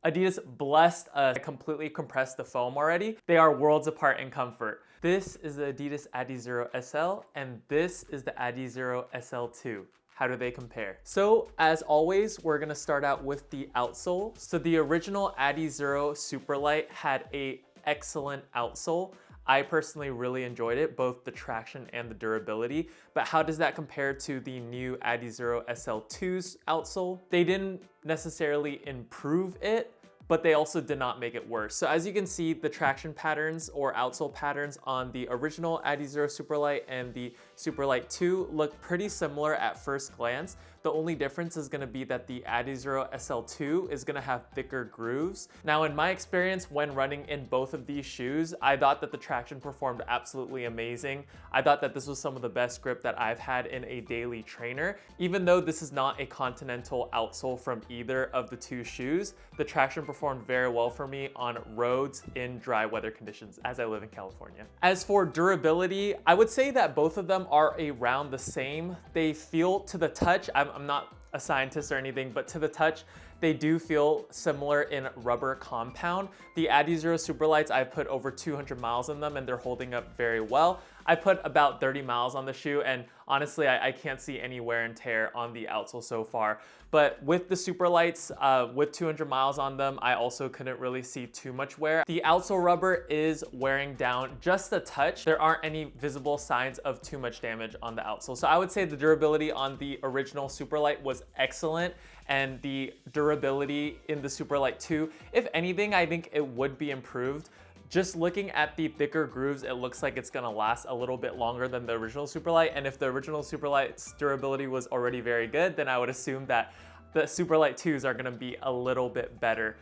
Adidas blessed us. I completely compressed the foam already. They are worlds apart in comfort. This is the Adidas Adizero SL, and this is the Adizero SL2. How do they compare? So as always, we're gonna start out with the outsole. So the original Adizero Superlight had an excellent outsole. I personally really enjoyed it, both the traction and the durability. But how does that compare to the new Adizero SL2's outsole? They didn't necessarily improve it, but they also did not make it worse. So as you can see, the traction patterns or outsole patterns on the original Adizero Superlight and the Superlight 2 look pretty similar at first glance. The only difference is gonna be that the Adizero SL2 is gonna have thicker grooves. Now, in my experience when running in both of these shoes, I thought that the traction performed absolutely amazing. I thought that this was some of the best grip that I've had in a daily trainer. Even though this is not a continental outsole from either of the two shoes, the traction performed very well for me on roads in dry weather conditions as I live in California. As for durability, I would say that both of them are around the same. They feel to the touch, I'm not a scientist or anything, but to the touch, they do feel similar in rubber compound. The Adizero Superlights, I've put over 200 miles in them and they're holding up very well. I put about 30 miles on the shoe and honestly, I can't see any wear and tear on the outsole so far. But with the Superlights, with 200 miles on them, I also couldn't really see too much wear. The outsole rubber is wearing down just a touch. There aren't any visible signs of too much damage on the outsole. So I would say the durability on the original Superlight was excellent, and the durability in the Superlight 2, if anything, I think it would be improved. Just looking at the thicker grooves, it looks like it's gonna last a little bit longer than the original Superlight. And if the original Superlight's durability was already very good, then I would assume that the Superlight 2s are gonna be a little bit better,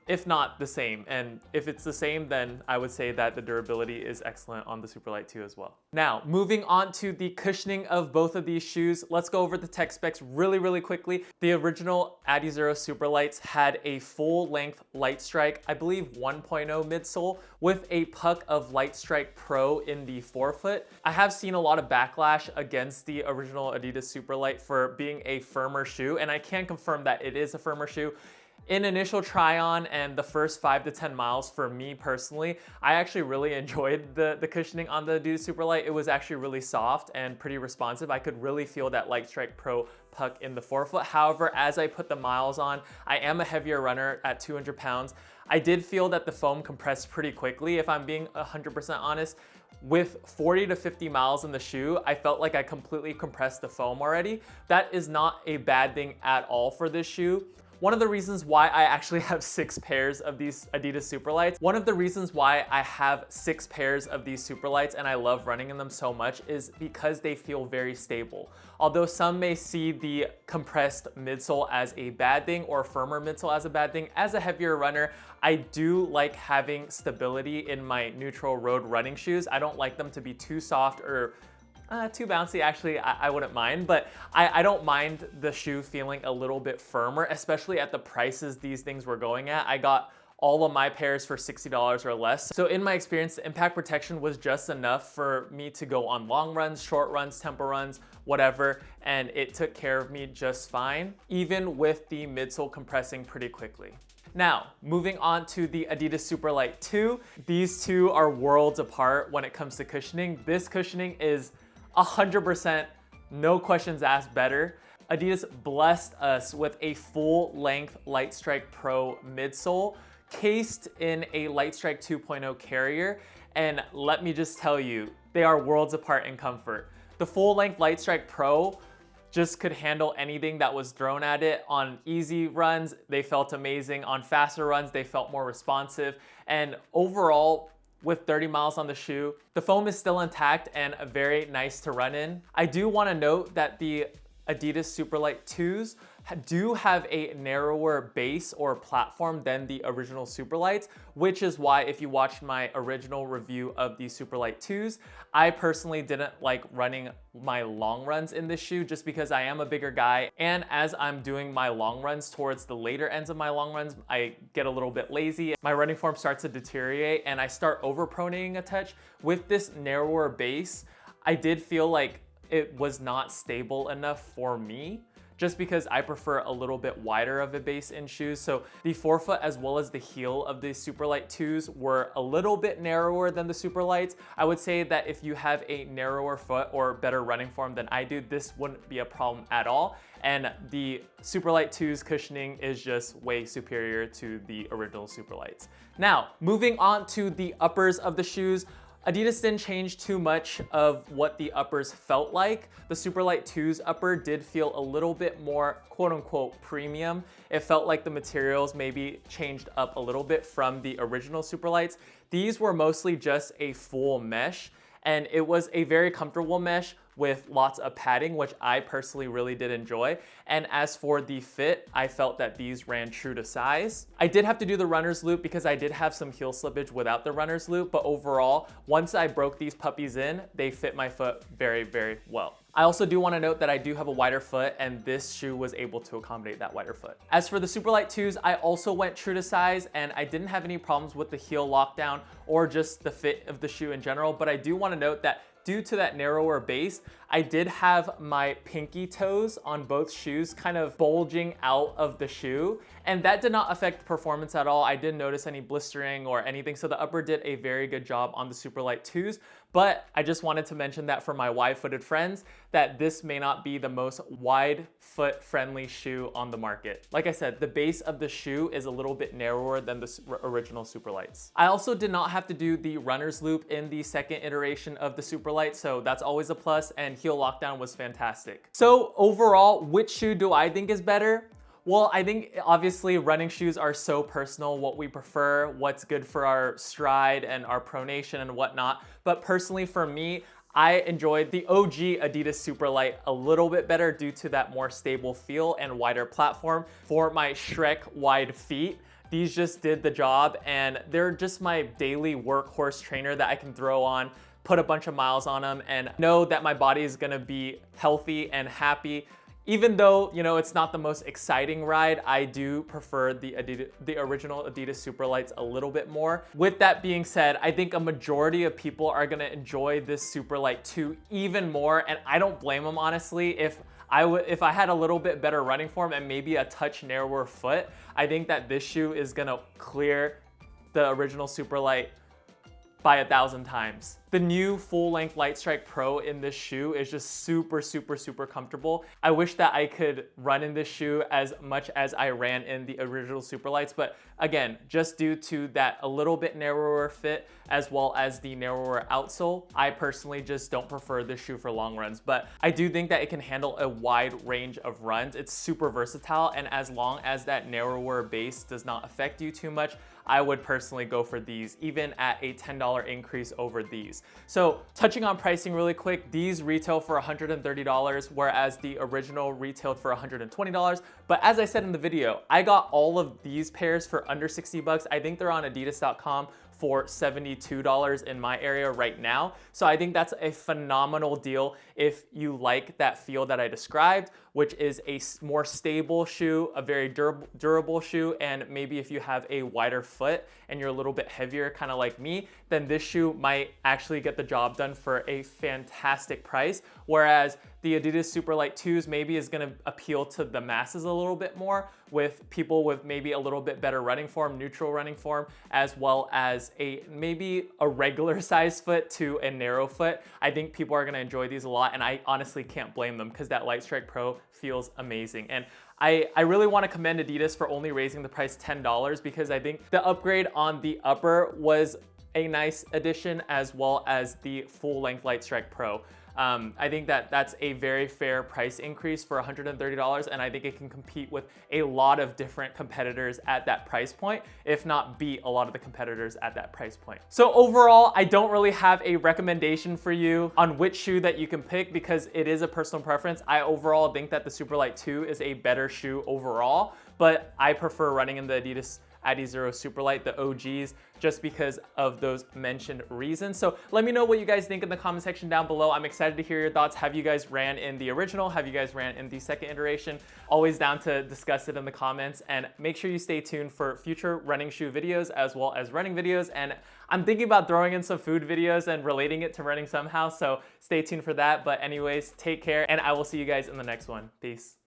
if not the same. And if it's the same, then I would say that the durability is excellent on the Superlight 2 as well. Now, moving on to the cushioning of both of these shoes, let's go over the tech specs really quickly. The original Adizero Superlights had a full-length Light Strike, I believe 1.0 midsole, with a puck of Light Strike Pro in the forefoot. I have seen a lot of backlash against the original Adidas Superlight for being a firmer shoe, and I can confirm that it is a firmer shoe. In initial try on and the first 5 to 10 miles for me personally, I actually really enjoyed the cushioning on the Adidas Superlight. It was actually really soft and pretty responsive. I could really feel that Light Strike Pro puck in the forefoot. However, as I put the miles on, I am a heavier runner at 200 pounds. I did feel that the foam compressed pretty quickly, if I'm being 100% honest. With 40 to 50 miles in the shoe, I felt like I completely compressed the foam already. That is not a bad thing at all for this shoe. One of the reasons why I actually have 6 pairs of these Adidas Superlights, one of the reasons why I have 6 pairs of these Superlights and I love running in them so much is because they feel very stable. Although some may see the compressed midsole as a bad thing or firmer midsole as a bad thing, as a heavier runner, I do like having stability in my neutral road running shoes. I don't like them to be too soft or too bouncy. Actually, I wouldn't mind, but I don't mind the shoe feeling a little bit firmer, especially at the prices these things were going at. I got all of my pairs for $60 or less. So in my experience, the impact protection was just enough for me to go on long runs, short runs, tempo runs, whatever, and it took care of me just fine, even with the midsole compressing pretty quickly. Now, moving on to the Adidas Superlight 2. These two are worlds apart when it comes to cushioning. This cushioning is 100%, no questions asked, better. Adidas blessed us with a full-length Light Strike Pro midsole, cased in a Light Strike 2.0 carrier, and let me just tell you, they are worlds apart in comfort. The full-length Light Strike Pro just could handle anything that was thrown at it. On easy runs, they felt amazing. On faster runs, they felt more responsive, and overall, with 30 miles on the shoe, the foam is still intact and very nice to run in. I do want to note that the Adidas Superlight 2s do have a narrower base or platform than the original Superlights, which is why if you watched my original review of the Superlight 2s, I personally didn't like running my long runs in this shoe just because I am a bigger guy. And as I'm doing my long runs towards the later ends of my long runs, I get a little bit lazy. My running form starts to deteriorate and I start overpronating a touch. With this narrower base, I did feel like it was not stable enough for me. just because I prefer a little bit wider of a base in shoes. So the forefoot as well as the heel of the Superlight 2s were a little bit narrower than the Superlights. I would say that if you have a narrower foot or better running form than I do, this wouldn't be a problem at all. And the Superlight 2's cushioning is just way superior to the original Superlights. Now, moving on to the uppers of the shoes, Adidas didn't change too much of what the uppers felt like. The Superlight 2's upper did feel a little bit more quote unquote premium. It felt like the materials maybe changed up a little bit from the original Superlights. These were mostly just a full mesh, and it was a very comfortable mesh with lots of padding, which I personally really did enjoy. And as for the fit, I felt that these ran true to size. I did have to do the runner's loop because I did have some heel slippage without the runner's loop, but overall, once I broke these puppies in, they fit my foot very, very well. I also do want to note that I do have a wider foot, and this shoe was able to accommodate that wider foot. As for the Superlight 2s, I also went true to size, and I didn't have any problems with the heel lockdown or just the fit of the shoe in general, but I do want to note that due to that narrower base, I did have my pinky toes on both shoes kind of bulging out of the shoe, and that did not affect performance at all. I didn't notice any blistering or anything, so the upper did a very good job on the Superlight 2s, but I just wanted to mention that for my wide-footed friends, that this may not be the most wide foot friendly shoe on the market. Like I said, the base of the shoe is a little bit narrower than the original Superlights. I also did not have to do the runner's loop in the second iteration of the Superlight, so that's always a plus, and heel lockdown was fantastic. So overall, which shoe do I think is better? Well, I think obviously running shoes are so personal, what we prefer, what's good for our stride and our pronation and whatnot. But personally for me, I enjoyed the OG Adidas Superlight a little bit better due to that more stable feel and wider platform. For my Shrek wide feet, these just did the job, and they're just my daily workhorse trainer that I can throw on, put a bunch of miles on them, and know that my body is gonna be healthy and happy. Even though, you know, it's not the most exciting ride, I do prefer the original Adidas Superlights a little bit more. With that being said, I think a majority of people are gonna enjoy this Superlight 2 even more, and I don't blame them, honestly. If I had a little bit better running form and maybe a touch narrower foot, I think that this shoe is gonna clear the original Superlight by 1,000 times. The new full-length Light Strike Pro in this shoe is just super, super, super comfortable. I wish that I could run in this shoe as much as I ran in the original Superlights, but again, just due to that a little bit narrower fit as well as the narrower outsole, I personally just don't prefer this shoe for long runs, but I do think that it can handle a wide range of runs. It's super versatile, and as long as that narrower base does not affect you too much, I would personally go for these, even at a $10 increase over these. So touching on pricing really quick, these retail for $130, whereas the original retailed for $120. But as I said in the video, I got all of these pairs for under 60 bucks. I think they're on adidas.com for $72 in my area right now. So I think that's a phenomenal deal if you like that feel that I described, which is a more stable shoe, a very durable shoe, and maybe if you have a wider foot and you're a little bit heavier, kind of like me, then this shoe might actually get the job done for a fantastic price. Whereas the Adidas Superlight 2s maybe is gonna appeal to the masses a little bit more, with people with maybe a little bit better running form, neutral running form, as well as maybe a regular size foot to a narrow foot. I think people are gonna enjoy these a lot, and I honestly can't blame them because that Light Strike Pro feels amazing. And I really want to commend Adidas for only raising the price $10, because I think the upgrade on the upper was a nice addition, as well as the full-length Light Strike Pro. I think that that's a very fair price increase for $130, and I think it can compete with a lot of different competitors at that price point, if not beat a lot of the competitors at that price point. So overall, I don't really have a recommendation for you on which shoe that you can pick, because it is a personal preference. I overall think that the Superlight 2 is a better shoe overall, but I prefer running in the Adidas Adizero Superlight, the OGs, just because of those mentioned reasons. So let me know what you guys think in the comment section down below. I'm excited to hear your thoughts. Have you guys ran in the original? Have you guys ran in the second iteration? Always down to discuss it in the comments, and make sure you stay tuned for future running shoe videos as well as running videos. And I'm thinking about throwing in some food videos and relating it to running somehow, so stay tuned for that. But anyways, take care, and I will see you guys in the next one. Peace.